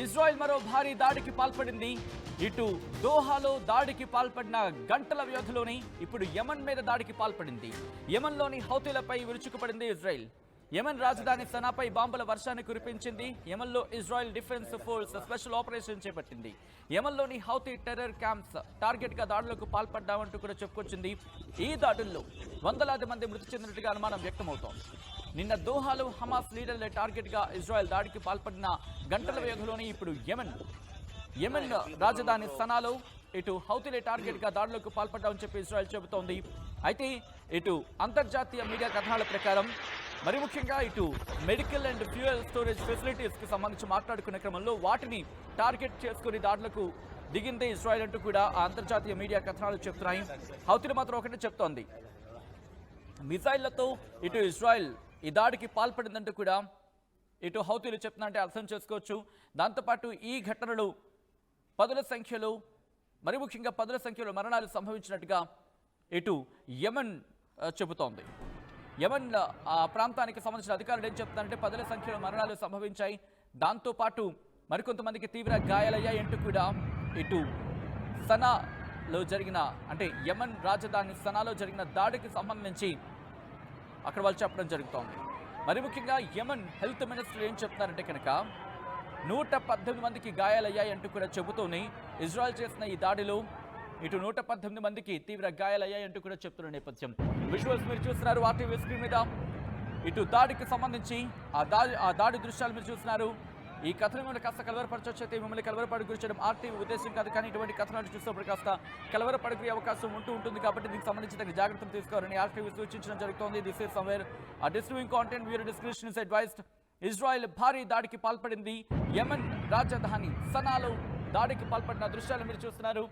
Israel మరో భారీ దాడికి పాల్పడింది. ఇటు దోహాలో దాడికి పాల్పడిన గంటల వ్యవధిలోనే ఇప్పుడు యెమెన్ మీద దాడికి పాల్పడింది. యెమెన్లోని హౌతీలపై విరుచుకుపడింది ఇజ్రాయెల్. యెమెన్ రాజధాని సనాపై బాంబుల వర్షాన్ని కురిపించింది. యెమెన్లో Israel defense force special operation చేపట్టింది. యెమెన్లోని హౌతీ టెర్రర్ క్యాంప్స్ టార్గెట్ గా దాడులకు పాల్పడ్డామంటూ కూడా చెప్పుకొచ్చింది. ఈ దాడుల్లో వందలాది మంది మృతి చెందినట్టుగా అనుమానం వ్యక్తమవుతోంది. నిన్న దోహాలో హమాస్ లీడర్ల టార్గెట్ గా ఇజ్రాయెల్ దాడికి పాల్పడిన గంటల వ్యవధిలోనే ఇప్పుడు యెమెన్ రాజధాని సనాలో ఇటు హౌతీలే టార్గెట్ గా దాడులకు పాల్పడ్డామని చెప్పి ఇజ్రాయెల్ చెబుతోంది. అయితే ఇటు అంతర్జాతీయ మీడియా కథనాల ప్రకారం మరి ముఖ్యంగా ఇటు medical and fuel storage facilities కి సంబంధించి మాట్లాడుకునే క్రమంలో వాటిని టార్గెట్ చేసుకుని దాడులకు దిగిందే ఇజ్రాయెల్ అంటూ కూడా ఆ అంతర్జాతీయ మీడియా కథనాలు చెప్తున్నాయి. హౌతీలు మాత్రం ఒకటే చెప్తోంది, మిసైళ్లతో ఇటు ఇజ్రాయెల్ ఈ దాడికి పాల్పడిందంటూ కూడా ఇటు హౌతీలు చెప్తున్నారంటే అర్థం చేసుకోవచ్చు. దాంతోపాటు ఈ ఘటనలు పదుల సంఖ్యలో మరి ముఖ్యంగా పదుల సంఖ్యలో మరణాలు సంభవించినట్టుగా ఇటు యెమెన్ చెబుతోంది. యెమెన్ ఆ ప్రాంతానికి సంబంధించిన అధికారులు ఏం చెప్తున్నారంటే పదుల సంఖ్యలో మరణాలు సంభవించాయి, దాంతోపాటు మరికొంతమందికి తీవ్ర గాయాలయ్యాయి అంటూ కూడా ఇటు సనాలో జరిగిన అంటే యెమెన్ రాజధాని సనాలో జరిగిన దాడికి సంబంధించి అక్కడ వాళ్ళు చెప్పడం జరుగుతోంది. మరి ముఖ్యంగా యెమెన్ హెల్త్ మినిస్టర్ ఏం చెప్తున్నారంటే కనుక 118 మందికి గాయాలయ్యాయి అంటూ కూడా చెబుతూనే ఇజ్రాయెల్ చేసిన ఈ దాడిలో ఇటు 118 మందికి తీవ్ర గాయాలయ్యాయి అంటూ కూడా చెప్తున్న నేపథ్యం. విజువల్స్ మీరు చూస్తున్నారు ఆర్టీవీ స్క్రీన్ మీద. ఇటు దాడికి సంబంధించి ఆ దాడి దృశ్యాలు మీరు చూస్తున్నారు. ఈ కథనం మీద కాస్త కలవరపరచొచ్చైతే మిమ్మల్ని కలవరపడి గురించడం ఆర్టీవీ ఉద్దేశం కాదు, కానీ ఇటువంటి కథనాలు చూసినప్పుడు కాస్త కలవరపడిపోయే అవకాశం ఉంటుంది కాబట్టి దీనికి సంబంధించి తగిన జాగ్రత్తలు తీసుకోవాలని ఆర్టీవీ సూచించడం జరుగుతోంది. This is somewhere distributing content viewer description is advised. Israel భారీ దాడికి పాల్పడింది. యెమెన్ రాజధాని సనాలో దాడికి పాల్పడిన దృశ్యాలు మీరు చూస్తున్నారు.